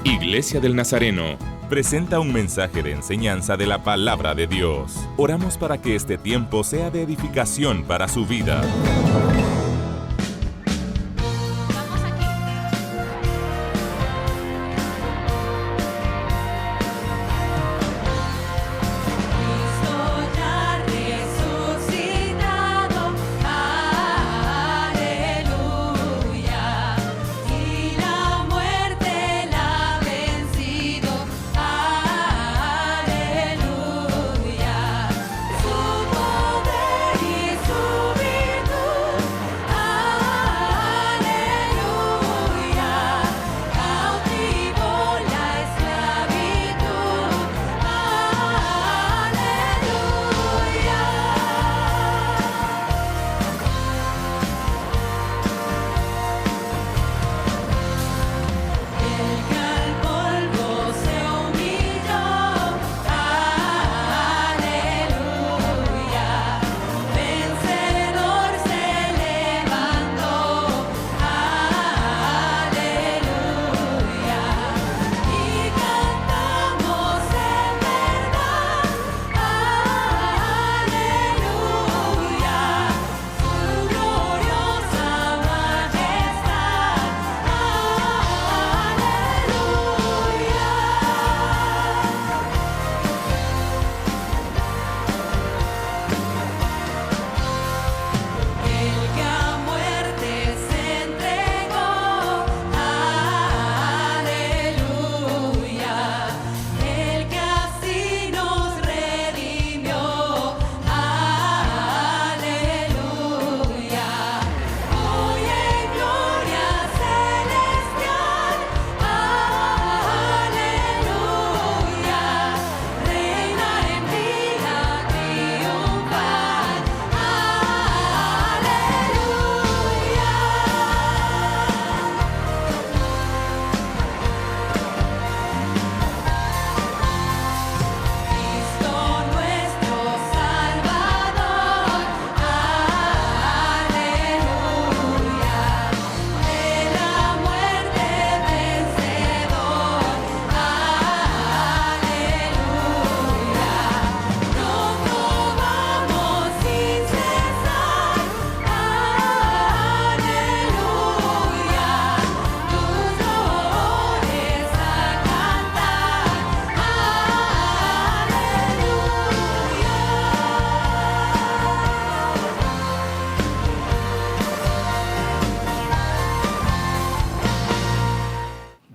Iglesia del Nazareno presenta un mensaje de enseñanza de la palabra de Dios. Oramos para que este tiempo sea de edificación para su vida.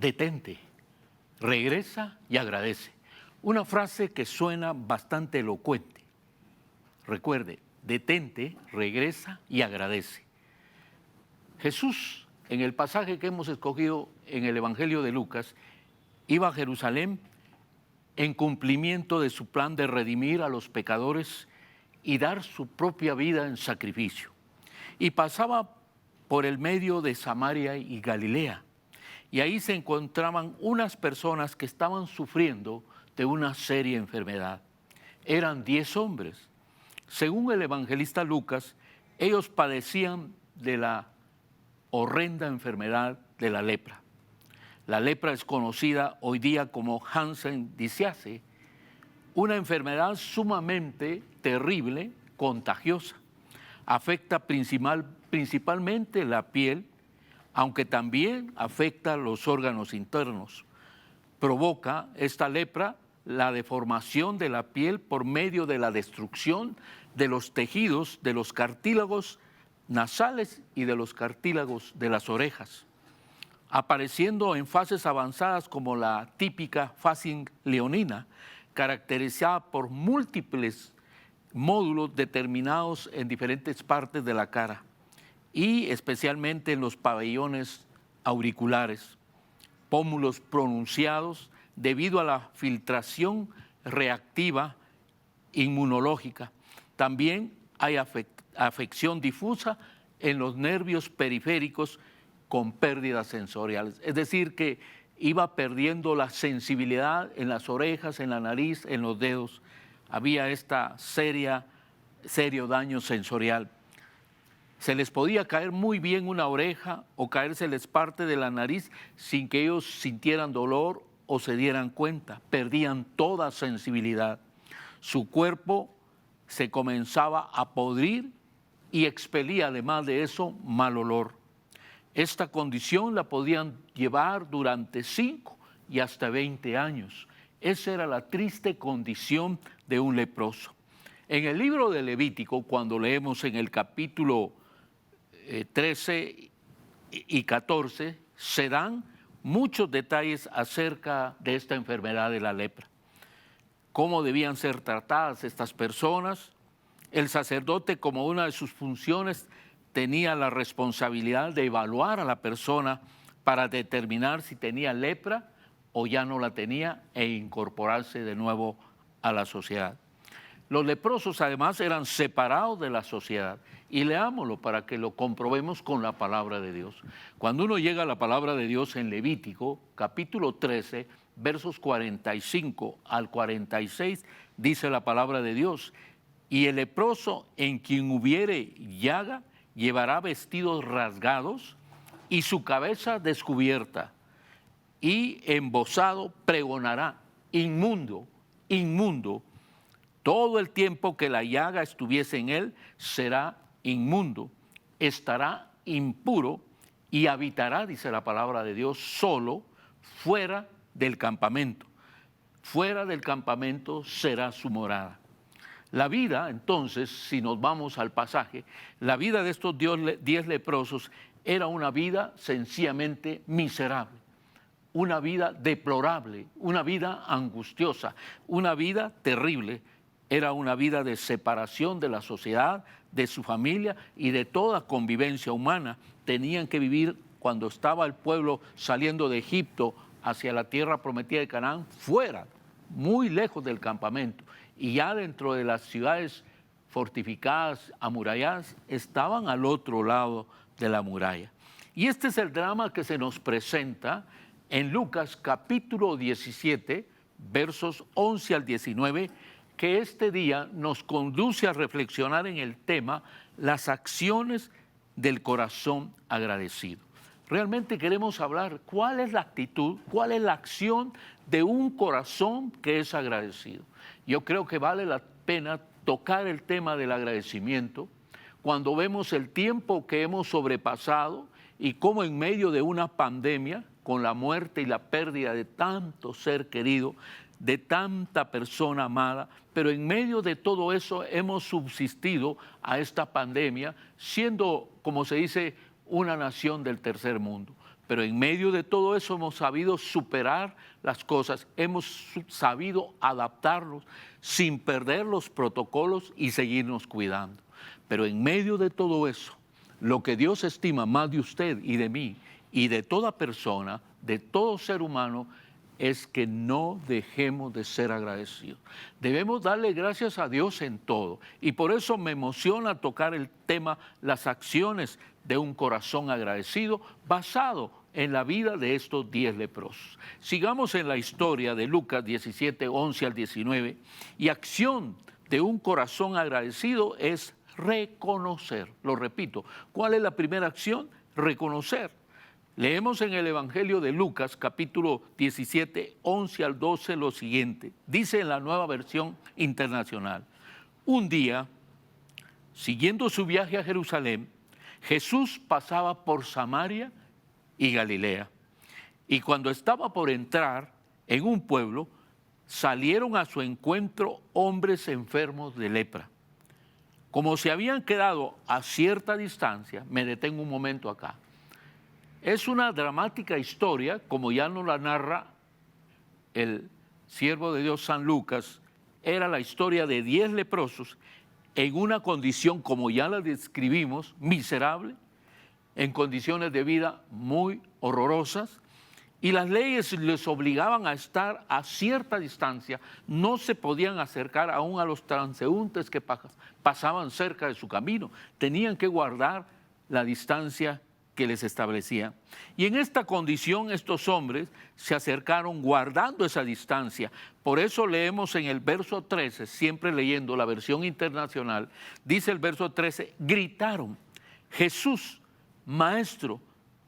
Detente, regresa y agradece. Una frase que suena bastante elocuente. Recuerde, detente, regresa y agradece. Jesús, en el pasaje que hemos escogido en el Evangelio de Lucas, iba a Jerusalén en cumplimiento de su plan de redimir a los pecadores y dar su propia vida en sacrificio. Y pasaba por el medio de Samaria y Galilea. Y ahí se encontraban unas personas que estaban sufriendo de una seria enfermedad. Eran 10 hombres. Según el evangelista Lucas, ellos padecían de la horrenda enfermedad de la lepra. La lepra es conocida hoy día como Hanseníase, una enfermedad sumamente terrible, contagiosa. Afecta principalmente la piel, aunque también afecta los órganos internos. Provoca esta lepra la deformación de la piel por medio de la destrucción de los tejidos de los cartílagos nasales y de los cartílagos de las orejas, apareciendo en fases avanzadas como la típica fase leonina, caracterizada por múltiples módulos determinados en diferentes partes de la cara, y especialmente en los pabellones auriculares, pómulos pronunciados debido a la filtración reactiva inmunológica. También hay afección difusa en los nervios periféricos con pérdidas sensoriales. Es decir, que iba perdiendo la sensibilidad en las orejas, en la nariz, en los dedos. Había serio daño sensorial. Se les podía caer muy bien una oreja o caérseles parte de la nariz sin que ellos sintieran dolor o se dieran cuenta. Perdían toda sensibilidad. Su cuerpo se comenzaba a podrir y expelía, además de eso, mal olor. Esta condición la podían llevar durante 5 y hasta 20 años. Esa era la triste condición de un leproso. En el libro de Levítico, cuando leemos en el capítulo 13 y 14, se dan muchos detalles acerca de esta enfermedad de la lepra. Cómo debían ser tratadas estas personas. El sacerdote, como una de sus funciones, tenía la responsabilidad de evaluar a la persona para determinar si tenía lepra o ya no la tenía e incorporarse de nuevo a la sociedad. Los leprosos además eran separados de la sociedad. Y leámoslo para que lo comprobemos con la palabra de Dios. Cuando uno llega a la palabra de Dios en Levítico, capítulo 13, versos 45 al 46, dice la palabra de Dios: y el leproso en quien hubiere llaga llevará vestidos rasgados y su cabeza descubierta, y embozado pregonará: inmundo, inmundo. Todo el tiempo que la llaga estuviese en él será inmundo, estará impuro y habitará, dice la palabra de Dios, solo fuera del campamento. Fuera del campamento será su morada. La vida, entonces, si nos vamos al pasaje, la vida de estos 10 leprosos era una vida sencillamente miserable, una vida deplorable, una vida angustiosa, una vida terrible. Era una vida de separación de la sociedad, de su familia y de toda convivencia humana. Tenían que vivir, cuando estaba el pueblo saliendo de Egipto hacia la tierra prometida de Canaán, fuera, muy lejos del campamento. Y ya dentro de las ciudades fortificadas, amuralladas, estaban al otro lado de la muralla. Y este es el drama que se nos presenta en Lucas capítulo 17, versos 11 al 19, que este día nos conduce a reflexionar en el tema las acciones del corazón agradecido. Realmente queremos hablar cuál es la actitud, cuál es la acción de un corazón que es agradecido. Yo creo que vale la pena tocar el tema del agradecimiento cuando vemos el tiempo que hemos sobrepasado y cómo en medio de una pandemia, con la muerte y la pérdida de tanto ser querido, de tanta persona amada, pero en medio de todo eso hemos subsistido a esta pandemia, siendo, como se dice, una nación del tercer mundo. Pero en medio de todo eso hemos sabido superar las cosas, hemos sabido adaptarnos sin perder los protocolos y seguirnos cuidando. Pero en medio de todo eso, lo que Dios estima más de usted y de mí y de toda persona, de todo ser humano, es que no dejemos de ser agradecidos. Debemos darle gracias a Dios en todo. Y por eso me emociona tocar el tema, las acciones de un corazón agradecido, basado en la vida de estos 10 leprosos. Sigamos en la historia de Lucas 17, 11 al 19. Y acción de un corazón agradecido es reconocer. Lo repito, ¿cuál es la primera acción? Reconocer. Leemos en el Evangelio de Lucas, capítulo 17, 11 al 12, lo siguiente. Dice en la Nueva Versión Internacional: un día, siguiendo su viaje a Jerusalén, Jesús pasaba por Samaria y Galilea. Y cuando estaba por entrar en un pueblo, salieron a su encuentro hombres enfermos de lepra. Como se habían quedado a cierta distancia, me detengo un momento acá. Es una dramática historia, como ya nos la narra el siervo de Dios San Lucas. Era la historia de 10 leprosos en una condición, como ya la describimos, miserable, en condiciones de vida muy horrorosas, y las leyes les obligaban a estar a cierta distancia. No se podían acercar aún a los transeúntes que pasaban cerca de su camino. Tenían que guardar la distancia que les establecía. Y en esta condición estos hombres se acercaron guardando esa distancia. Por eso leemos en el verso 13, siempre leyendo la versión internacional, dice el verso 13, gritaron: Jesús, Maestro,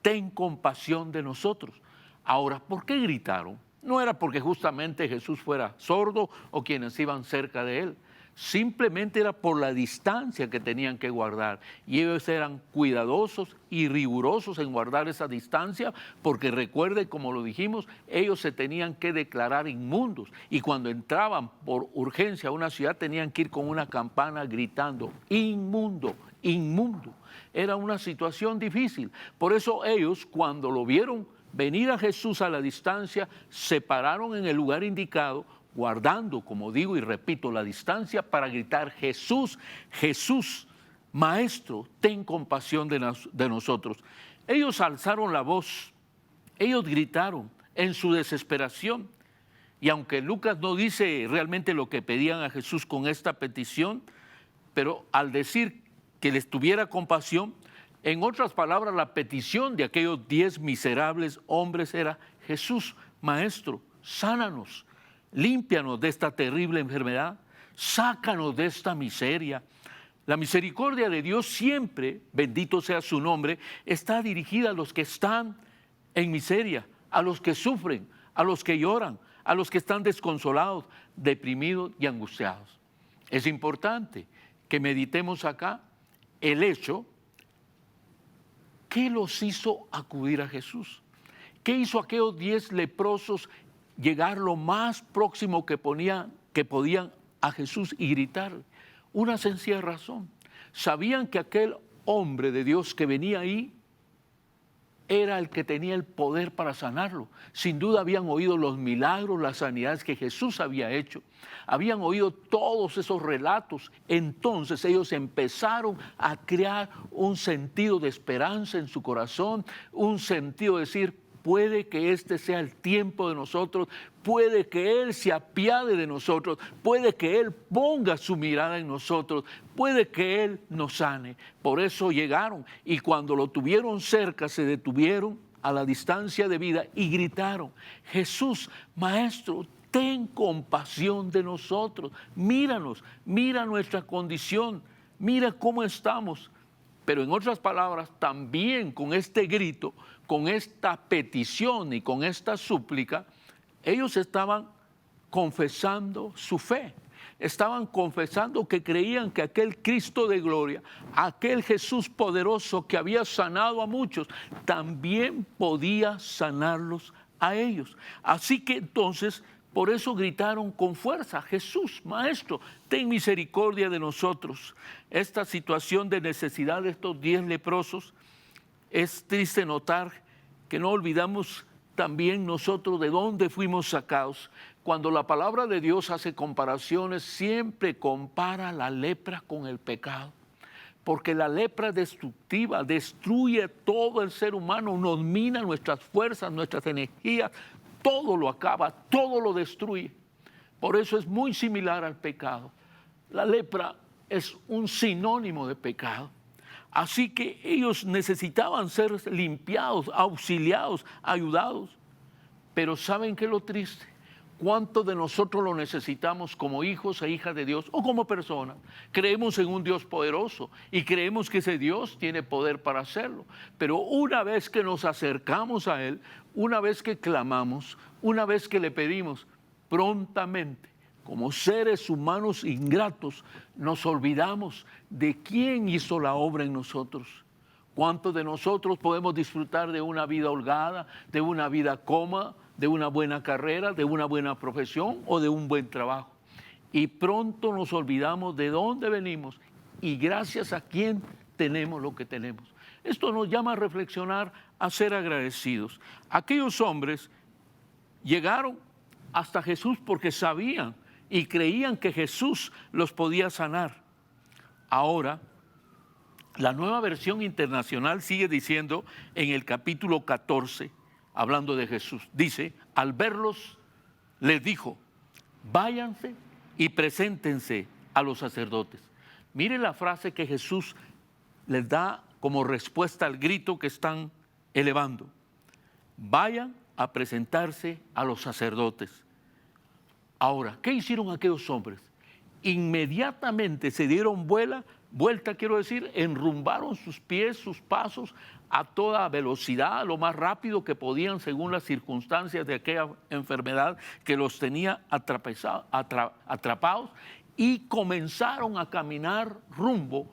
ten compasión de nosotros. Ahora, ¿por qué gritaron? No era porque justamente Jesús fuera sordo o quienes iban cerca de él. Simplemente era por la distancia que tenían que guardar. Y ellos eran cuidadosos y rigurosos en guardar esa distancia, porque recuerde, como lo dijimos, ellos se tenían que declarar inmundos. Y cuando entraban por urgencia a una ciudad, tenían que ir con una campana gritando, inmundo, inmundo. Era una situación difícil. Por eso ellos, cuando lo vieron venir a Jesús a la distancia, se pararon en el lugar indicado, guardando, como digo y repito, la distancia para gritar, Jesús, Jesús, Maestro, ten compasión de nosotros. Ellos alzaron la voz, ellos gritaron en su desesperación. Y aunque Lucas no dice realmente lo que pedían a Jesús con esta petición, pero al decir que les tuviera compasión, en otras palabras, la petición de aquellos 10 miserables hombres era, Jesús, Maestro, sánanos, límpianos de esta terrible enfermedad, sácanos de esta miseria. La misericordia de Dios siempre, bendito sea su nombre, está dirigida a los que están en miseria, a los que sufren, a los que lloran, a los que están desconsolados, deprimidos y angustiados. Es importante que meditemos acá el hecho, ¿qué los hizo acudir a Jesús? ¿Qué hizo aquellos 10 leprosos llegar lo más próximo que podían a Jesús y gritar? Una sencilla razón. Sabían que aquel hombre de Dios que venía ahí era el que tenía el poder para sanarlo. Sin duda habían oído los milagros, las sanidades que Jesús había hecho. Habían oído todos esos relatos. Entonces ellos empezaron a crear un sentido de esperanza en su corazón, un sentido de decir, puede que este sea el tiempo de nosotros, puede que Él se apiade de nosotros, puede que Él ponga su mirada en nosotros, puede que Él nos sane. Por eso llegaron y cuando lo tuvieron cerca se detuvieron a la distancia de vida y gritaron, Jesús, Maestro, ten compasión de nosotros, míranos, mira nuestra condición, mira cómo estamos. Pero en otras palabras, también con este grito, con esta petición y con esta súplica, ellos estaban confesando su fe. Estaban confesando que creían que aquel Cristo de gloria, aquel Jesús poderoso que había sanado a muchos, también podía sanarlos a ellos. Así que entonces, por eso gritaron con fuerza, Jesús, Maestro, ten misericordia de nosotros. Esta situación de necesidad de estos 10 leprosos, es triste notar que no olvidamos también nosotros de dónde fuimos sacados. Cuando la palabra de Dios hace comparaciones, siempre compara la lepra con el pecado. Porque la lepra es destructiva, destruye todo el ser humano, nos mina nuestras fuerzas, nuestras energías, todo lo acaba, todo lo destruye. Por eso es muy similar al pecado. La lepra es un sinónimo de pecado. Así que ellos necesitaban ser limpiados, auxiliados, ayudados. Pero ¿saben qué es lo triste? ¿Cuántos de nosotros lo necesitamos como hijos e hijas de Dios o como personas? Creemos en un Dios poderoso y creemos que ese Dios tiene poder para hacerlo. Pero una vez que nos acercamos a Él, una vez que clamamos, una vez que le pedimos, prontamente, como seres humanos ingratos, nos olvidamos de quién hizo la obra en nosotros. ¿Cuántos de nosotros podemos disfrutar de una vida holgada, de una vida cómoda, de una buena carrera, de una buena profesión o de un buen trabajo? Y pronto nos olvidamos de dónde venimos y gracias a quién tenemos lo que tenemos. Esto nos llama a reflexionar, a ser agradecidos. Aquellos hombres llegaron hasta Jesús porque sabían y creían que Jesús los podía sanar. Ahora, la Nueva Versión Internacional sigue diciendo en el capítulo 14, hablando de Jesús, dice, al verlos, les dijo, váyanse y preséntense a los sacerdotes. Miren la frase que Jesús les da como respuesta al grito que están elevando. Vayan a presentarse a los sacerdotes. Ahora, ¿qué hicieron aquellos hombres? Inmediatamente se dieron vuela vuelta quiero decir, enrumbaron sus pies, sus pasos a toda velocidad, lo más rápido que podían según las circunstancias de aquella enfermedad que los tenía atrapados, y comenzaron a caminar rumbo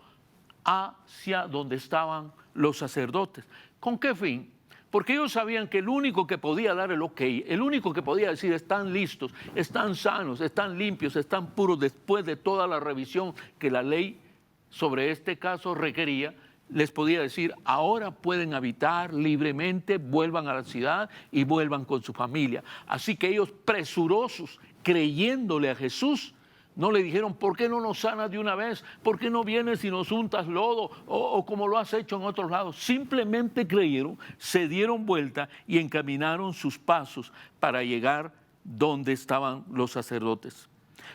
hacia donde estaban los sacerdotes. ¿Con qué fin? Porque ellos sabían que el único que podía dar el ok, el único que podía decir están listos, están sanos, están limpios, están puros, después de toda la revisión que la ley sobre este caso requería, les podía decir, ahora pueden habitar libremente, vuelvan a la ciudad y vuelvan con su familia. Así que ellos, presurosos, creyéndole a Jesús, no le dijeron, ¿por qué no nos sanas de una vez? ¿Por qué no vienes y nos untas lodo? O como lo has hecho en otros lados. Simplemente creyeron, se dieron vuelta y encaminaron sus pasos para llegar donde estaban los sacerdotes.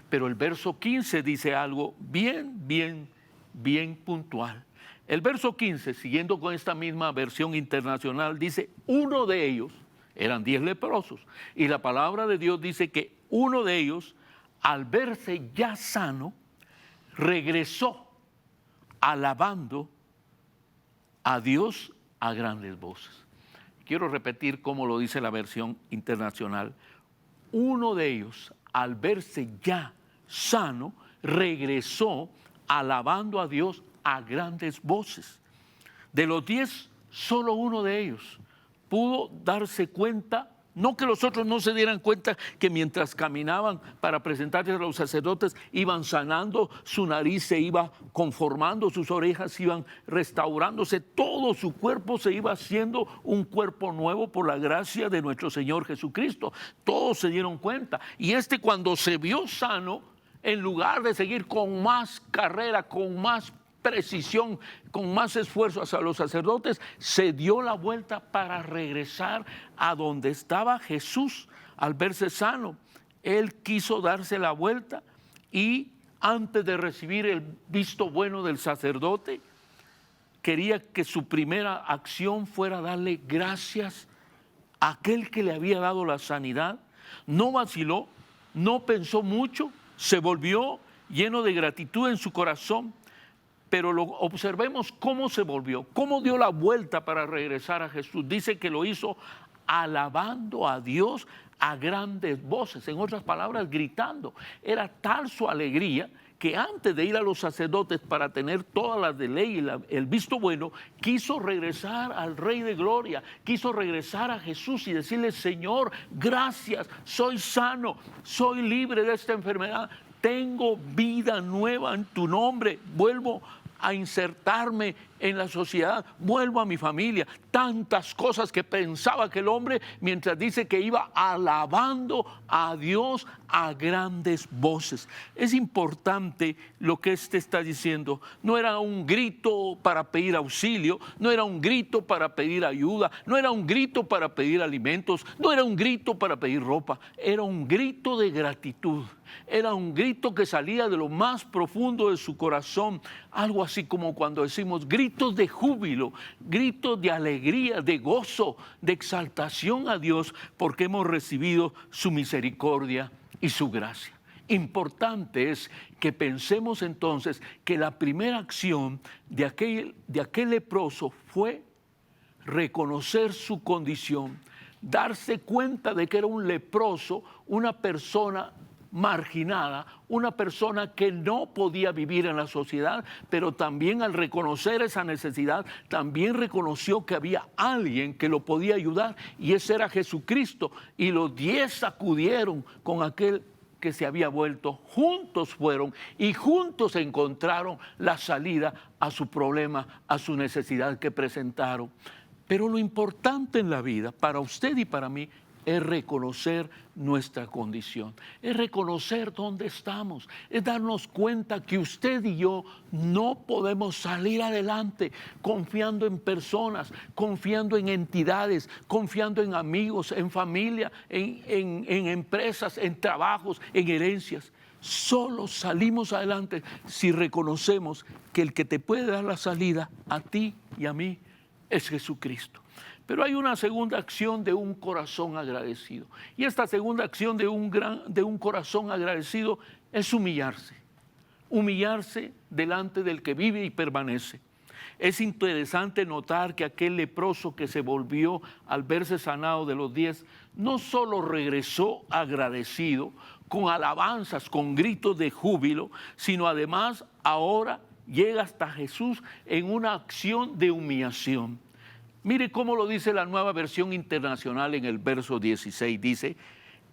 Pero el verso 15 dice algo bien puntual. El verso 15, siguiendo con esta misma versión internacional, dice, uno de ellos, eran 10 leprosos, y la palabra de Dios dice que uno de ellos, al verse ya sano, regresó alabando a Dios a grandes voces. Quiero repetir cómo lo dice la versión internacional. Uno de ellos, al verse ya sano, regresó alabando a Dios a grandes voces. De los 10, solo uno de ellos pudo darse cuenta. No que los otros no se dieran cuenta que mientras caminaban para presentarse a los sacerdotes iban sanando, su nariz se iba conformando, sus orejas iban restaurándose, todo su cuerpo se iba haciendo un cuerpo nuevo por la gracia de nuestro Señor Jesucristo. Todos se dieron cuenta. Y cuando se vio sano, en lugar de seguir con más carrera, con más precisión, con más esfuerzo hacia los sacerdotes, se dio la vuelta para regresar a donde estaba Jesús al verse sano. Él quiso darse la vuelta y antes de recibir el visto bueno del sacerdote, quería que su primera acción fuera darle gracias a aquel que le había dado la sanidad. No vaciló, no pensó mucho, se volvió lleno de gratitud en su corazón. Pero observemos cómo se volvió, cómo dio la vuelta para regresar a Jesús. Dice que lo hizo alabando a Dios a grandes voces, en otras palabras, gritando. Era tal su alegría que antes de ir a los sacerdotes para tener todas las de ley y el visto bueno, quiso regresar al Rey de Gloria, quiso regresar a Jesús y decirle, Señor, gracias, soy sano, soy libre de esta enfermedad, tengo vida nueva en tu nombre, vuelvo a insertarme en la sociedad, vuelvo a mi familia. Tantas cosas que pensaba que el hombre, mientras dice que iba alabando a Dios a grandes voces. Es importante lo que está diciendo. No era un grito para pedir auxilio, no era un grito para pedir ayuda, no era un grito para pedir alimentos, no era un grito para pedir ropa, era un grito de gratitud. Era un grito que salía de lo más profundo de su corazón, algo así como cuando decimos gritos de júbilo, gritos de alegría, de gozo, de exaltación a Dios, porque hemos recibido su misericordia y su gracia. Importante es que pensemos entonces que la primera acción de aquel leproso fue reconocer su condición, darse cuenta de que era un leproso, una persona marginada, una persona que no podía vivir en la sociedad, pero también al reconocer esa necesidad, también reconoció que había alguien que lo podía ayudar, y ese era Jesucristo. Y los 10 acudieron con aquel que se había vuelto, juntos fueron y juntos encontraron la salida a su problema, a su necesidad que presentaron. Pero lo importante en la vida, para usted y para mí, es reconocer nuestra condición, es reconocer dónde estamos, es darnos cuenta que usted y yo no podemos salir adelante confiando en personas, confiando en entidades, confiando en amigos, en familia, en empresas, en trabajos, en herencias. Solo salimos adelante si reconocemos que el que te puede dar la salida a ti y a mí es Jesucristo. Pero hay una segunda acción de un corazón agradecido. Y esta segunda acción de un corazón agradecido es humillarse. humillarse delante del que vive y permanece. Es interesante notar que aquel leproso que se volvió al verse sanado de los 10, no solo regresó agradecido, con alabanzas, con gritos de júbilo, sino además ahora llega hasta Jesús en una acción de humillación. Mire cómo lo dice la Nueva Versión Internacional en el verso 16. Dice,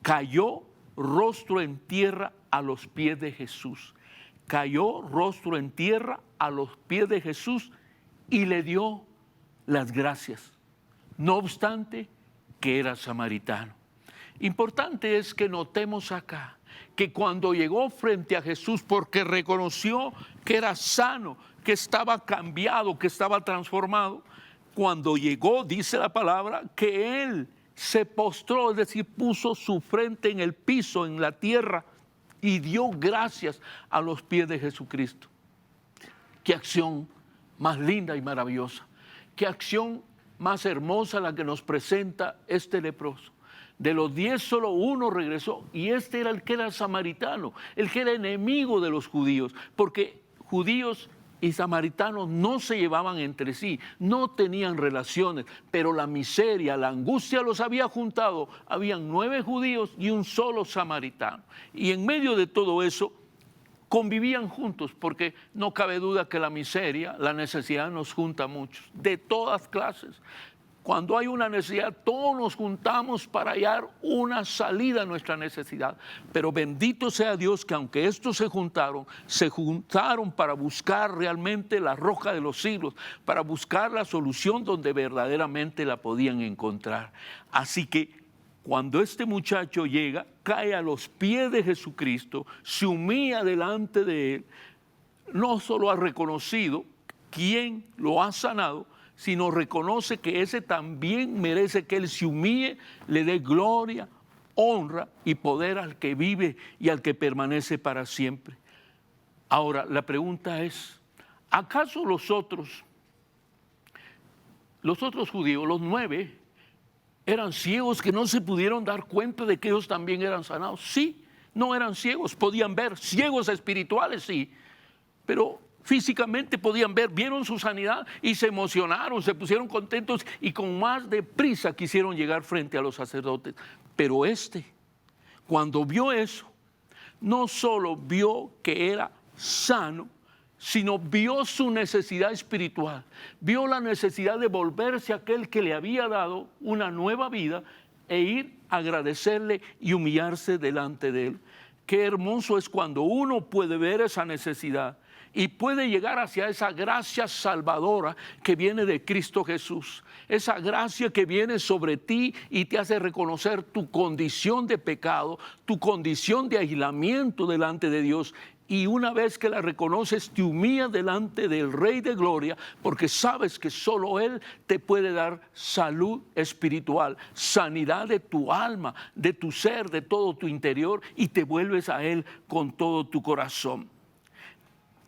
cayó rostro en tierra a los pies de Jesús. Cayó rostro en tierra a los pies de Jesús y le dio las gracias. No obstante, que era samaritano. Importante es que notemos acá que cuando llegó frente a Jesús, porque reconoció que era sano, que estaba cambiado, que estaba transformado, cuando llegó, dice la palabra, que él se postró, es decir, puso su frente en el piso, en la tierra, y dio gracias a los pies de Jesucristo. Qué acción más linda y maravillosa. Qué acción más hermosa la que nos presenta este leproso. De los 10 solo uno regresó, y este era el que era samaritano, el que era enemigo de los judíos, porque judíos y samaritanos no se llevaban entre sí, no tenían relaciones, pero la miseria, la angustia los había juntado. Habían 9 judíos y un solo samaritano, y en medio de todo eso convivían juntos, porque no cabe duda que la miseria, la necesidad nos junta a muchos, de todas clases. Cuando hay una necesidad, todos nos juntamos para hallar una salida a nuestra necesidad. Pero bendito sea Dios que aunque estos se juntaron para buscar realmente la roca de los siglos, para buscar la solución donde verdaderamente la podían encontrar. Así que cuando este muchacho llega, cae a los pies de Jesucristo, se humilla delante de él, no solo ha reconocido quién lo ha sanado, sino reconoce que ese también merece que él se humille, le dé gloria, honra y poder al que vive y al que permanece para siempre. Ahora, la pregunta es, ¿acaso los otros judíos, los 9, eran ciegos que no se pudieron dar cuenta de que ellos también eran sanados? Sí, no eran ciegos, podían ver, ciegos espirituales sí, pero físicamente podían ver, vieron su sanidad y se emocionaron, se pusieron contentos y con más deprisa quisieron llegar frente a los sacerdotes. Pero cuando vio eso, no solo vio que era sano, sino vio su necesidad espiritual, vio la necesidad de volverse a aquel que le había dado una nueva vida e ir a agradecerle y humillarse delante de él. Qué hermoso es cuando uno puede ver esa necesidad y puede llegar hacia esa gracia salvadora que viene de Cristo Jesús. Esa gracia que viene sobre ti y te hace reconocer tu condición de pecado, tu condición de aislamiento delante de Dios. Y una vez que la reconoces, te humillas delante del Rey de Gloria, porque sabes que solo Él te puede dar salud espiritual, sanidad de tu alma, de tu ser, de todo tu interior, y te vuelves a Él con todo tu corazón.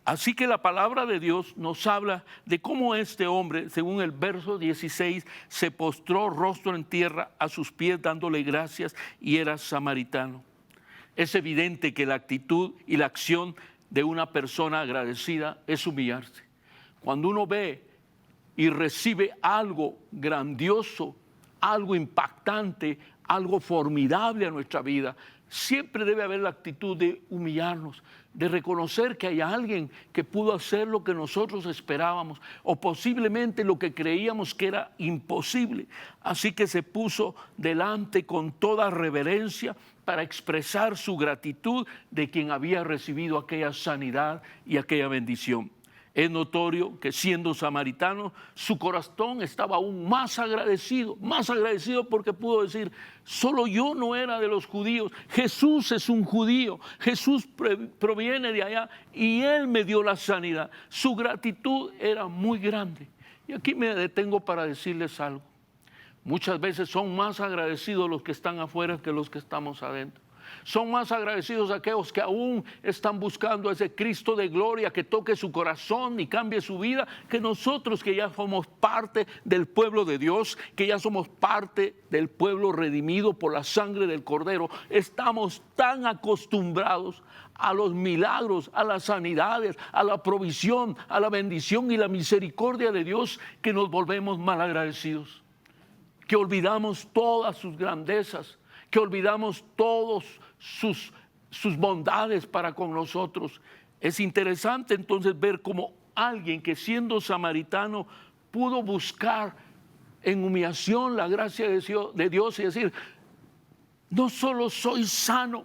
Así que la palabra de Dios nos habla de cómo este hombre, según el verso 16, se postró rostro en tierra a sus pies dándole gracias, y era samaritano. Es evidente que la actitud y la acción de una persona agradecida es humillarse. Cuando uno ve y recibe algo grandioso, algo impactante, algo formidable a nuestra vida, siempre debe haber la actitud de humillarnos, de reconocer que hay alguien que pudo hacer lo que nosotros esperábamos o posiblemente lo que creíamos que era imposible. Así que se puso delante con toda reverencia para expresar su gratitud de quien había recibido aquella sanidad y aquella bendición. Es notorio que siendo samaritano, su corazón estaba aún más agradecido porque pudo decir, solo yo no era de los judíos, Jesús es un judío, Jesús proviene de allá y Él me dio la sanidad. Su gratitud era muy grande. Y aquí me detengo para decirles algo. Muchas veces son más agradecidos los que están afuera que los que estamos adentro. Son más agradecidos aquellos que aún están buscando a ese Cristo de gloria que toque su corazón y cambie su vida, que nosotros que ya somos parte del pueblo de Dios, que ya somos parte del pueblo redimido por la sangre del Cordero. Estamos tan acostumbrados a los milagros, a las sanidades, a la provisión, a la bendición y la misericordia de Dios, que nos volvemos malagradecidos, que olvidamos todas sus grandezas, que olvidamos todos sus bondades para con nosotros. Es interesante entonces ver cómo alguien que siendo samaritano pudo buscar en humillación la gracia de Dios y decir: no solo soy sano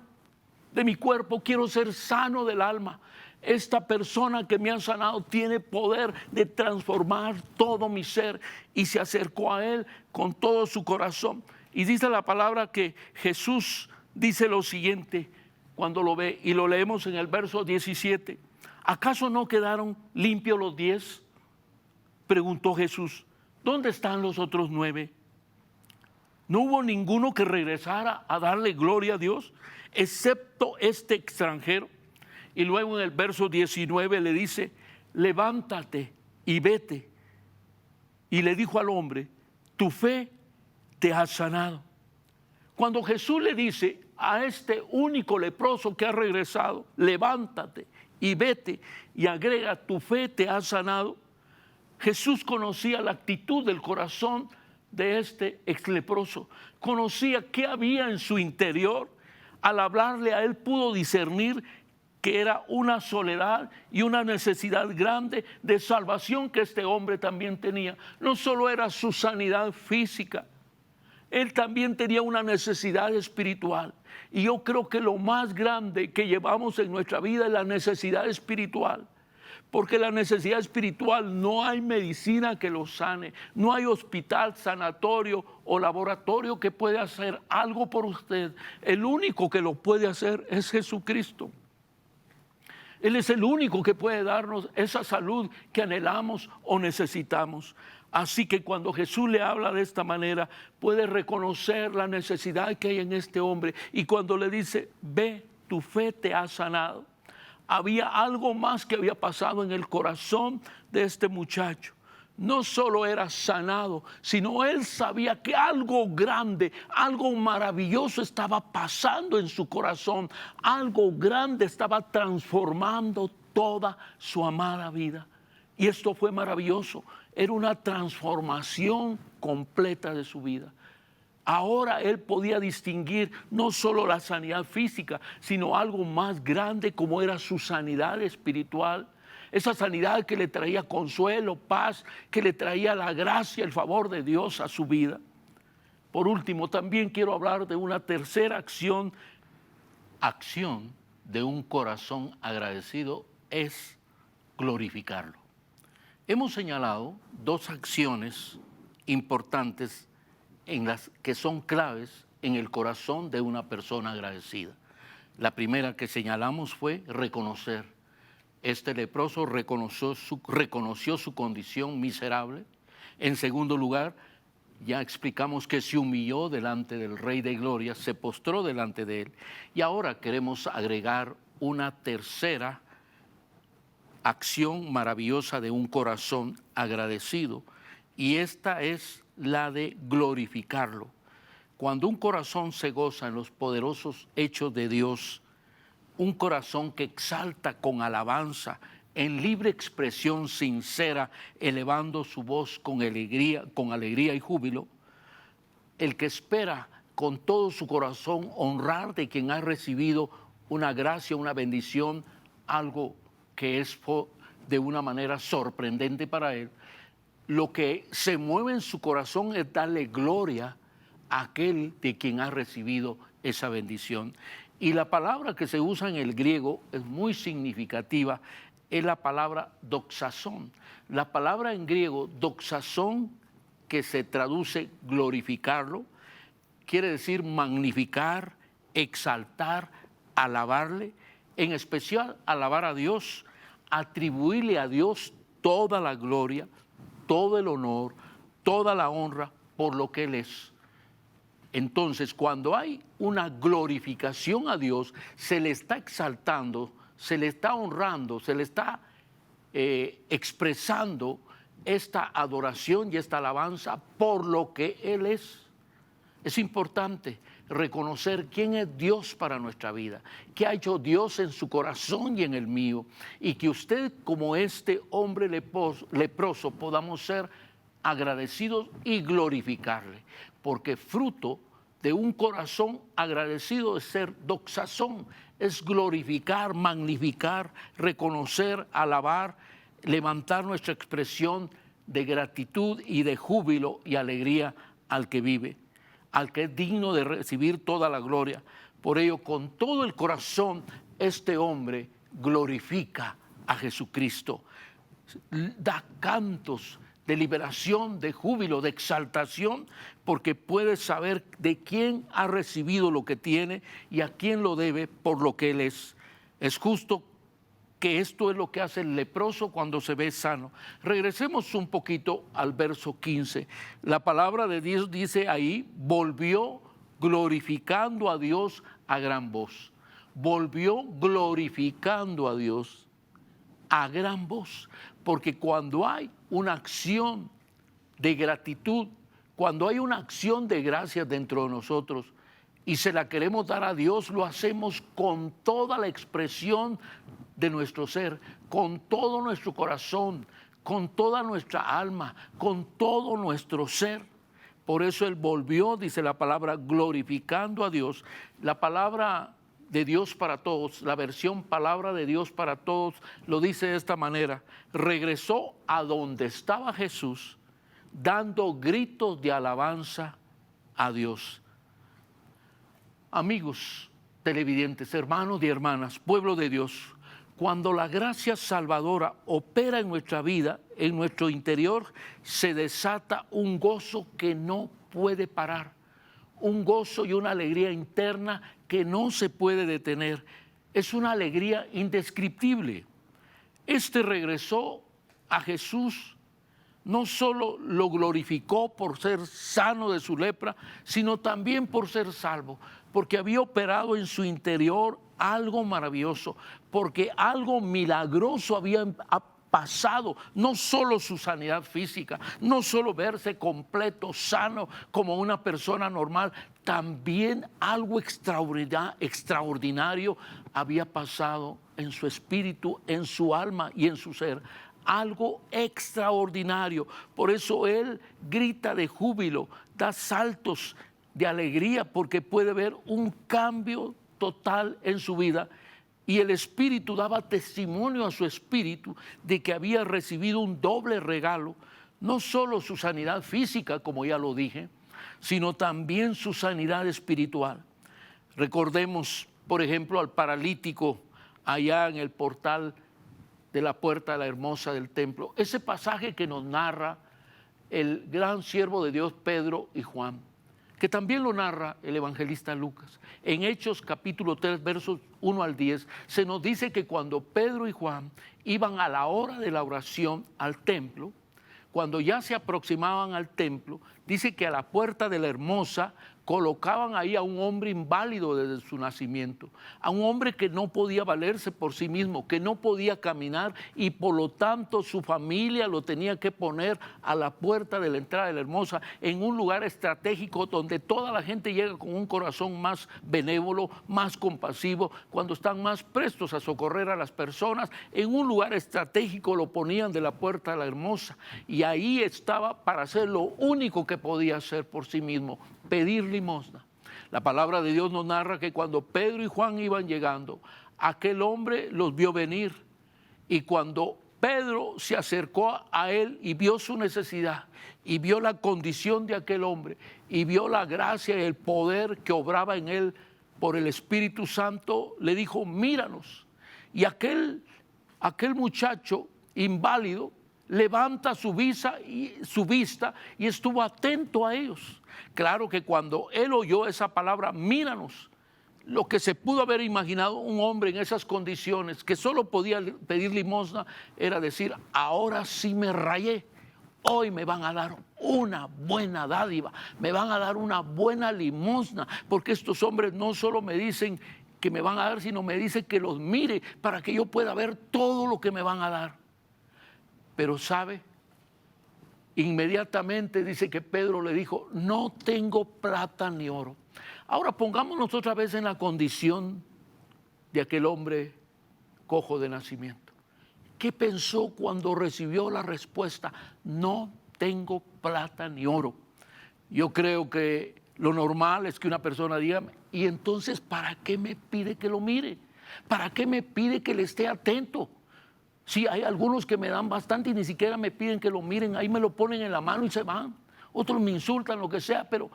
de mi cuerpo, quiero ser sano del alma. Esta persona que me ha sanado tiene poder de transformar todo mi ser, y se acercó a él con todo su corazón. Y dice la palabra que Jesús dice lo siguiente cuando lo ve, y lo leemos en el verso 17. ¿Acaso no quedaron limpios los 10? Preguntó Jesús. ¿Dónde están los otros 9? No hubo ninguno que regresara a darle gloria a Dios, excepto este extranjero. Y luego en el verso 19 le dice: levántate y vete. Y le dijo al hombre: tu fe te ha sanado. Cuando Jesús le dice a este único leproso que ha regresado: levántate y vete, y agrega: tu fe te ha sanado, Jesús conocía la actitud del corazón de este ex leproso, conocía qué había en su interior. Al hablarle a él pudo discernir que era una soledad y una necesidad grande de salvación que este hombre también tenía. No solo era su sanidad física, él también tenía una necesidad espiritual. Y yo creo que lo más grande que llevamos en nuestra vida es la necesidad espiritual. Porque la necesidad espiritual no hay medicina que lo sane, no hay hospital, sanatorio o laboratorio que pueda hacer algo por usted. El único que lo puede hacer es Jesucristo. Él es el único que puede darnos esa salud que anhelamos o necesitamos. Así que cuando Jesús le habla de esta manera, puede reconocer la necesidad que hay en este hombre. Y cuando le dice: ve, tu fe te ha sanado, había algo más que había pasado en el corazón de este muchacho. No solo era sanado, sino él sabía que algo grande, algo maravilloso estaba pasando en su corazón. Algo grande estaba transformando toda su amada vida. Y esto fue maravilloso. Era una transformación completa de su vida. Ahora él podía distinguir no solo la sanidad física, sino algo más grande como era su sanidad espiritual. Esa sanidad que le traía consuelo, paz, que le traía la gracia, el favor de Dios a su vida. Por último, también quiero hablar de una tercera acción de un corazón agradecido, es glorificarlo. Hemos señalado dos acciones importantes en las que son claves en el corazón de una persona agradecida. La primera que señalamos fue reconocer. Este leproso reconoció su condición miserable. En segundo lugar, ya explicamos que se humilló delante del Rey de Gloria, se postró delante de él. Y ahora queremos agregar una tercera acción maravillosa de un corazón agradecido, y esta es la de glorificarlo. Cuando un corazón se goza en los poderosos hechos de Dios, un corazón que exalta con alabanza, en libre expresión sincera, elevando su voz con alegría y júbilo, el que espera con todo su corazón honrar de quien ha recibido una gracia, una bendición, algo que es de una manera sorprendente para él, lo que se mueve en su corazón es darle gloria a aquel de quien ha recibido esa bendición. Y la palabra que se usa en el griego es muy significativa, es la palabra doxazón. La palabra en griego doxazón, que se traduce glorificarlo, quiere decir magnificar, exaltar, alabarle, en especial alabar a Dios, atribuirle a Dios toda la gloria, todo el honor, toda la honra por lo que Él es. Entonces, cuando hay una glorificación a Dios, se le está exaltando, se le está honrando, se le está expresando esta adoración y esta alabanza por lo que Él es. Es importante reconocer quién es Dios para nuestra vida, qué ha hecho Dios en su corazón y en el mío, y que usted, como este hombre leproso, podamos ser agradecidos y glorificarle, porque fruto de un corazón agradecido es ser doxazón, es glorificar, magnificar, reconocer, alabar, levantar nuestra expresión de gratitud y de júbilo y alegría al que vive, al que es digno de recibir toda la gloria. Por ello, con todo el corazón, este hombre glorifica a Jesucristo, da cantos de liberación, de júbilo, de exaltación, porque puede saber de quién ha recibido lo que tiene y a quién lo debe por lo que Él es. Es justo que esto es lo que hace el leproso cuando se ve sano. Regresemos un poquito al verso 15. La palabra de Dios dice ahí, volvió glorificando a Dios a gran voz. Volvió glorificando a Dios a gran voz, porque cuando hay una acción de gratitud, cuando hay una acción de gracias dentro de nosotros y se la queremos dar a Dios, lo hacemos con toda la expresión de nuestro ser, con todo nuestro corazón, con toda nuestra alma, con todo nuestro ser. Por eso Él volvió, dice la palabra, glorificando a Dios. La palabra de Dios para todos, la versión palabra de Dios para todos, lo dice de esta manera: regresó a donde estaba Jesús, dando gritos de alabanza a Dios. Amigos televidentes, hermanos y hermanas, pueblo de Dios, cuando la gracia salvadora opera en nuestra vida, en nuestro interior, se desata un gozo que no puede parar, un gozo y una alegría interna que no se puede detener. Es una alegría indescriptible. Este regresó a Jesús, no solo lo glorificó por ser sano de su lepra, sino también por ser salvo, porque había operado en su interior algo maravilloso, porque algo milagroso había pasado, no solo su sanidad física, no solo verse completo, sano como una persona normal, también algo extraordinario había pasado en su espíritu, en su alma y en su ser. Algo extraordinario. Por eso Él grita de júbilo, da saltos de alegría, porque puede ver un cambio total en su vida. Y el Espíritu daba testimonio a su espíritu de que había recibido un doble regalo, no solo su sanidad física, como ya lo dije, sino también su sanidad espiritual. Recordemos, por ejemplo, al paralítico allá en el portal de la puerta de la hermosa del templo. Ese pasaje que nos narra el gran siervo de Dios, Pedro y Juan, que también lo narra el evangelista Lucas. En Hechos capítulo 3, versos 1 al 10, se nos dice que cuando Pedro y Juan iban a la hora de la oración al templo, cuando ya se aproximaban al templo, dice que a la puerta de la hermosa colocaban ahí a un hombre inválido desde su nacimiento, a un hombre que no podía valerse por sí mismo, que no podía caminar, y por lo tanto su familia lo tenía que poner a la puerta de la entrada de la hermosa, en un lugar estratégico donde toda la gente llega con un corazón más benévolo, más compasivo, cuando están más prestos a socorrer a las personas. En un lugar estratégico lo ponían de la puerta de la hermosa, y ahí estaba para hacer lo único que podía hacer por sí mismo: pedir limosna. La palabra de Dios nos narra que cuando Pedro y Juan iban llegando, aquel hombre los vio venir, y cuando Pedro se acercó a él y vio su necesidad y vio la condición de aquel hombre y vio la gracia y el poder que obraba en él por el Espíritu Santo, le dijo: míranos. Y aquel muchacho inválido levanta su vista y estuvo atento a ellos. Claro que cuando él oyó esa palabra, míranos, lo que se pudo haber imaginado un hombre en esas condiciones, que solo podía pedir limosna, era decir: ahora sí me rayé, hoy me van a dar una buena dádiva, me van a dar una buena limosna, porque estos hombres no solo me dicen que me van a dar, sino me dicen que los mire para que yo pueda ver todo lo que me van a dar. Pero ¿sabe? Inmediatamente dice que Pedro le dijo, no tengo plata ni oro. Ahora pongámonos otra vez en la condición de aquel hombre cojo de nacimiento. ¿Qué pensó cuando recibió la respuesta? No tengo plata ni oro. Yo creo que lo normal es que una persona diga, ¿y entonces para qué me pide que lo mire? ¿Para qué me pide que le esté atento? Sí, hay algunos que me dan bastante y ni siquiera me piden que lo miren, ahí me lo ponen en la mano y se van. Otros me insultan, lo que sea, pero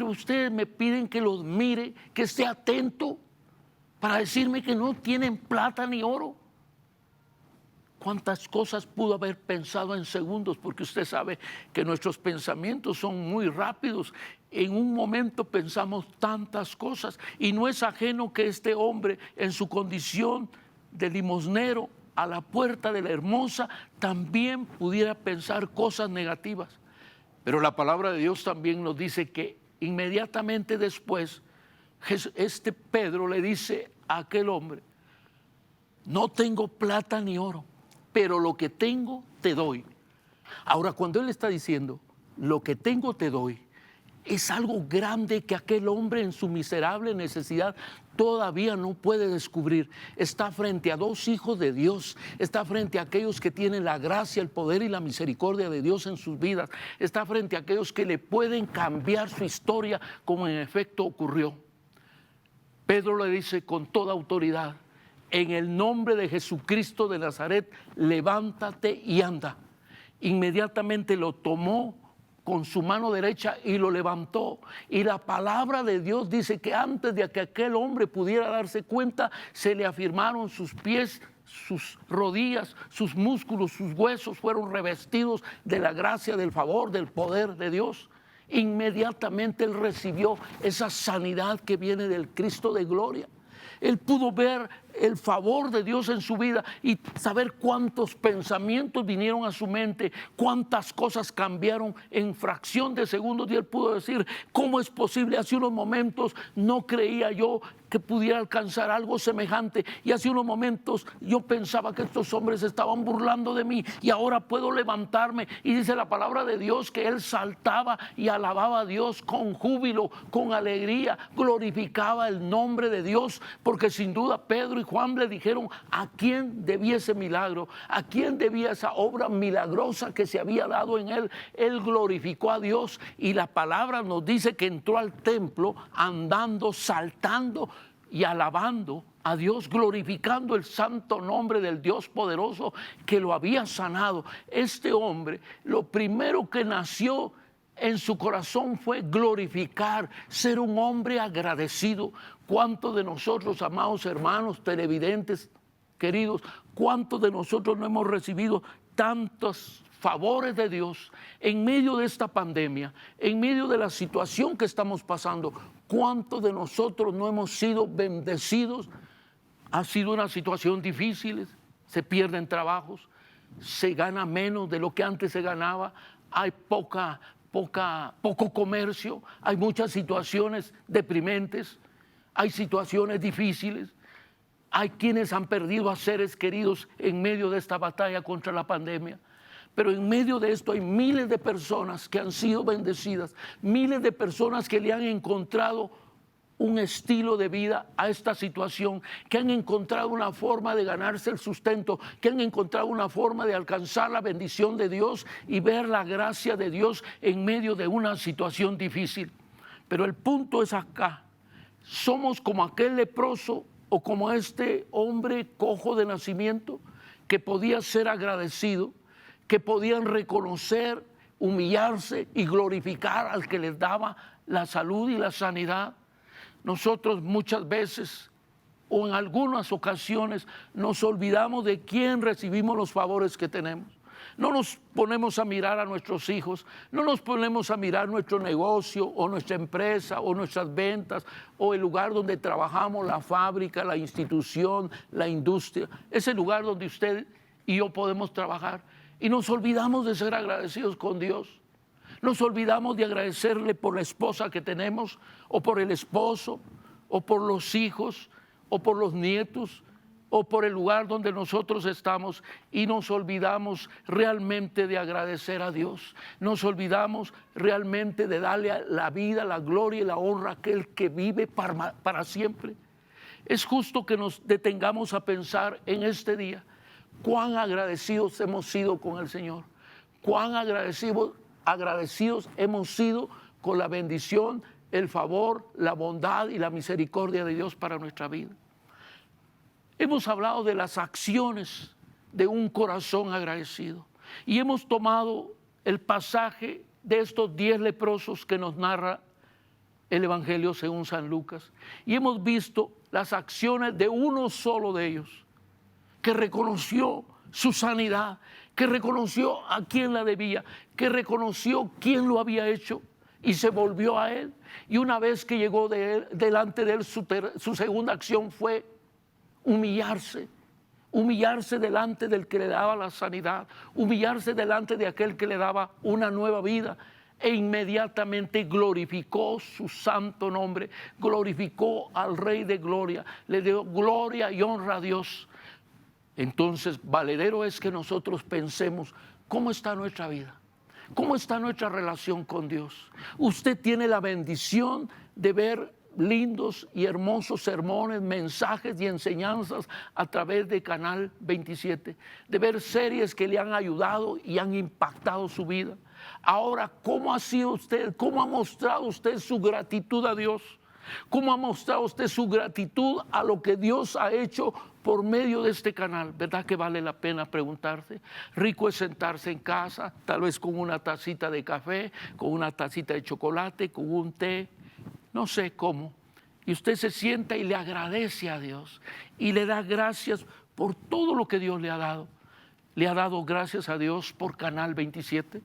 ustedes me piden que los mire, que esté atento para decirme que no tienen plata ni oro. ¿Cuántas cosas pudo haber pensado en segundos? Porque usted sabe que nuestros pensamientos son muy rápidos. En un momento pensamos tantas cosas. Y no es ajeno que este hombre, en su condición de limosnero a la puerta de la hermosa, también pudiera pensar cosas negativas. Pero la palabra de Dios también nos dice que inmediatamente después, este Pedro le dice a aquel hombre, no tengo plata ni oro, pero lo que tengo te doy. Ahora, cuando él está diciendo, lo que tengo te doy, es algo grande que aquel hombre en su miserable necesidad todavía no puede descubrir. Está frente a dos hijos de Dios, está frente a aquellos que tienen la gracia, el poder y la misericordia de Dios en sus vidas, está frente a aquellos que le pueden cambiar su historia como en efecto ocurrió. Pedro le dice con toda autoridad, en el nombre de Jesucristo de Nazaret, levántate y anda. Inmediatamente lo tomó con su mano derecha y lo levantó. Y la palabra de Dios dice que antes de que aquel hombre pudiera darse cuenta, se le afirmaron sus pies, sus rodillas, sus músculos, sus huesos fueron revestidos de la gracia, del favor, del poder de Dios. Inmediatamente él recibió esa sanidad que viene del Cristo de gloria. Él pudo ver el favor de Dios en su vida y saber cuántos pensamientos vinieron a su mente, cuántas cosas cambiaron en fracción de segundos. Y él pudo decir, ¿cómo es posible? Hace unos momentos no creía yo que pudiera alcanzar algo semejante, y hace unos momentos yo pensaba que estos hombres estaban burlando de mí, y ahora puedo levantarme. Y dice la palabra de Dios que él saltaba y alababa a Dios con júbilo, con alegría, glorificaba el nombre de Dios, porque sin duda Pedro y Juan le dijeron a quién debía ese milagro, a quién debía esa obra milagrosa que se había dado en él. Él glorificó a Dios, y la palabra nos dice que entró al templo andando, saltando y alabando a Dios, glorificando el santo nombre del Dios poderoso que lo había sanado. Este hombre, lo primero que nació en su corazón fue glorificar, ser un hombre agradecido. ¿Cuántos de nosotros, amados hermanos televidentes queridos, cuántos de nosotros no hemos recibido tantos favores de Dios en medio de esta pandemia, en medio de la situación que estamos pasando? ¿Cuántos de nosotros no hemos sido bendecidos? Ha sido una situación difícil, se pierden trabajos, se gana menos de lo que antes se ganaba, hay poco comercio, hay muchas situaciones deprimentes, hay situaciones difíciles, hay quienes han perdido a seres queridos en medio de esta batalla contra la pandemia. Pero en medio de esto hay miles de personas que han sido bendecidas, miles de personas que le han encontrado un estilo de vida a esta situación, que han encontrado una forma de ganarse el sustento, que han encontrado una forma de alcanzar la bendición de Dios y ver la gracia de Dios en medio de una situación difícil. Pero el punto es acá, somos como aquel leproso o como este hombre cojo de nacimiento que podía ser agradecido, que podían reconocer, humillarse y glorificar al que les daba la salud y la sanidad. Nosotros muchas veces o en algunas ocasiones nos olvidamos de quién recibimos los favores que tenemos. No nos ponemos a mirar a nuestros hijos, no nos ponemos a mirar nuestro negocio o nuestra empresa o nuestras ventas o el lugar donde trabajamos, la fábrica, la institución, la industria, ese lugar donde usted y yo podemos trabajar. Y nos olvidamos de ser agradecidos con Dios. Nos olvidamos de agradecerle por la esposa que tenemos, o por el esposo, o por los hijos, o por los nietos, o por el lugar donde nosotros estamos, y nos olvidamos realmente de agradecer a Dios. Nos olvidamos realmente de darle la vida, la gloria y la honra a aquel que vive para siempre. Es justo que nos detengamos a pensar en este día cuán agradecidos hemos sido con el Señor, cuán agradecidos hemos sido con la bendición, el favor, la bondad y la misericordia de Dios para nuestra vida. Hemos hablado de las acciones de un corazón agradecido y hemos tomado el pasaje de estos 10 leprosos que nos narra el Evangelio según San Lucas, y hemos visto las acciones de uno solo de ellos, que reconoció su sanidad, que reconoció a quién la debía, que reconoció quién lo había hecho y se volvió a él. Y una vez que llegó delante de él, su segunda acción fue humillarse delante del que le daba la sanidad, humillarse delante de aquel que le daba una nueva vida, e inmediatamente glorificó su santo nombre, glorificó al Rey de Gloria, le dio gloria y honra a Dios. Entonces, valedero es que nosotros pensemos cómo está nuestra vida, cómo está nuestra relación con Dios. Usted tiene la bendición de ver lindos y hermosos sermones, mensajes y enseñanzas a través de Canal 27, de ver series que le han ayudado y han impactado su vida. Ahora, ¿cómo ha sido usted? ¿Cómo ha mostrado usted su gratitud a Dios? ¿Cómo ha mostrado usted su gratitud a lo que Dios ha hecho por medio de este canal? ¿Verdad que vale la pena preguntarse? Rico es sentarse en casa, tal vez con una tacita de café, con una tacita de chocolate, con un té, no sé cómo. Y usted se sienta y le agradece a Dios y le da gracias por todo lo que Dios le ha dado. Le ha dado gracias a Dios por Canal 27.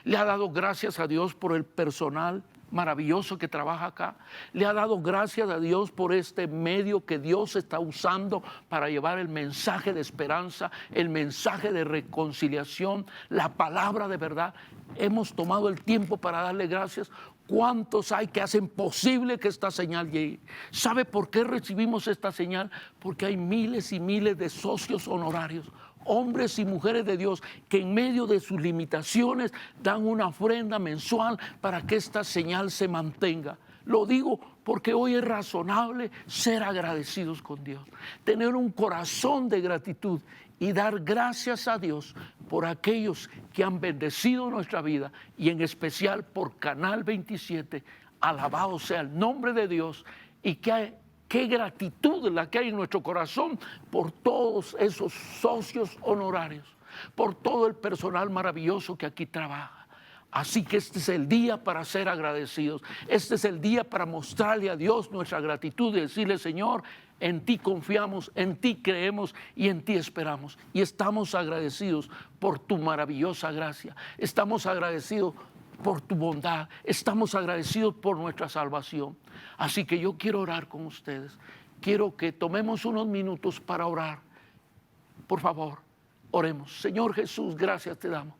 Le ha dado gracias a Dios por el personal maravilloso que trabaja acá. Le ha dado gracias a Dios por este medio que Dios está usando para llevar el mensaje de esperanza, el mensaje de reconciliación, la palabra de verdad. Hemos tomado el tiempo para darle gracias. ¿Cuántos hay que hacen posible que esta señal llegue? ¿Sabe por qué recibimos esta señal? Porque hay miles y miles de socios honorarios, hombres y mujeres de Dios que en medio de sus limitaciones dan una ofrenda mensual para que esta señal se mantenga. Lo digo porque hoy es razonable ser agradecidos con Dios, tener un corazón de gratitud y dar gracias a Dios por aquellos que han bendecido nuestra vida, y en especial por Canal 27. Alabado sea el nombre de Dios, y qué gratitud la que hay en nuestro corazón por todos esos socios honorarios, por todo el personal maravilloso que aquí trabaja. Así que este es el día para ser agradecidos. Este es el día para mostrarle a Dios nuestra gratitud y decirle: Señor, en ti confiamos, en ti creemos y en ti esperamos. Y estamos agradecidos por tu maravillosa gracia. Estamos agradecidos por tu bondad. Estamos agradecidos por nuestra salvación. Así que yo quiero orar con ustedes. Quiero que tomemos unos minutos para orar. Por favor, oremos. Señor Jesús, gracias te damos.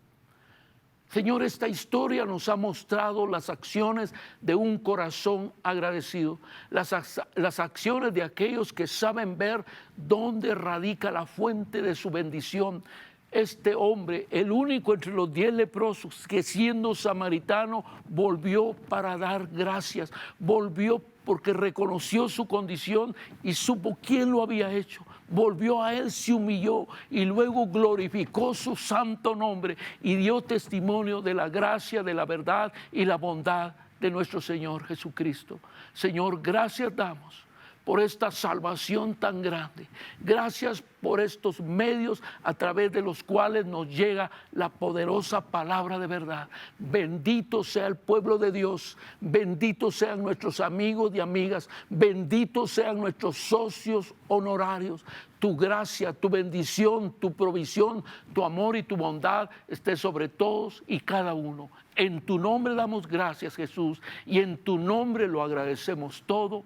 Señor, esta historia nos ha mostrado las acciones de un corazón agradecido, las acciones de aquellos que saben ver dónde radica la fuente de su bendición. Este hombre, el único entre los 10 leprosos que, siendo samaritano, volvió para dar gracias, volvió porque reconoció su condición y supo quién lo había hecho. Volvió a él, se humilló y luego glorificó su santo nombre y dio testimonio de la gracia, de la verdad y la bondad de nuestro Señor Jesucristo. Señor, gracias damos por esta salvación tan grande. Gracias por estos medios a través de los cuales nos llega la poderosa palabra de verdad. Bendito sea el pueblo de Dios, benditos sean nuestros amigos y amigas, benditos sean nuestros socios honorarios. Tu gracia, tu bendición, tu provisión, tu amor y tu bondad esté sobre todos y cada uno. En tu nombre damos gracias, Jesús, y en tu nombre lo agradecemos todo.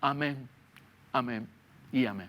Amén, amén y amén.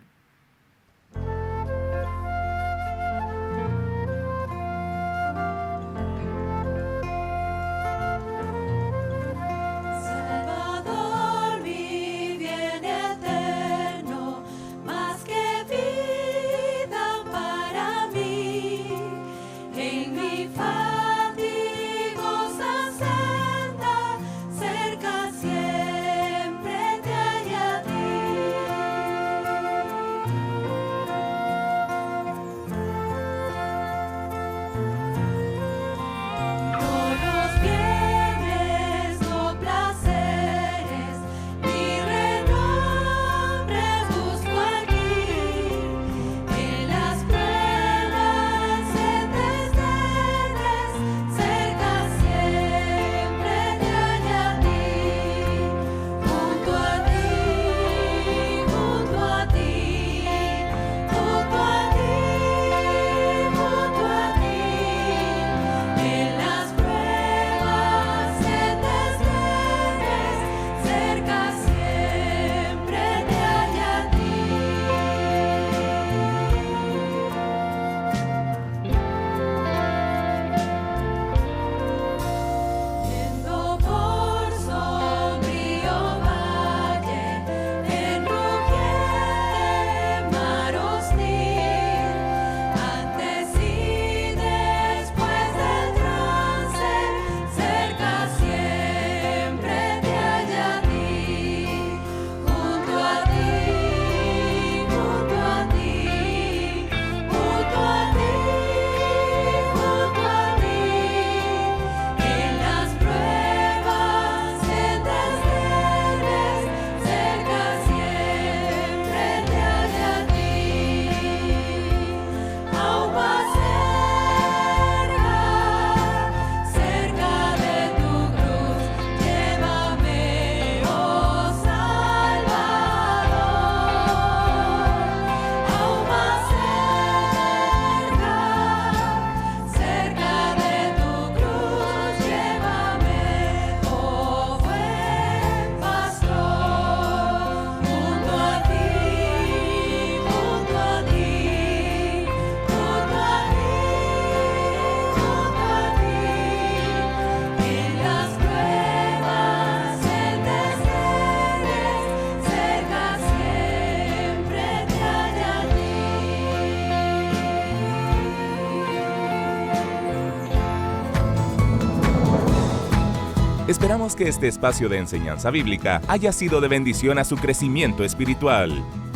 Esperamos que este espacio de enseñanza bíblica haya sido de bendición a su crecimiento espiritual.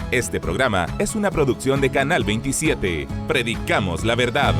Este programa es una producción de Canal 27. Predicamos la verdad.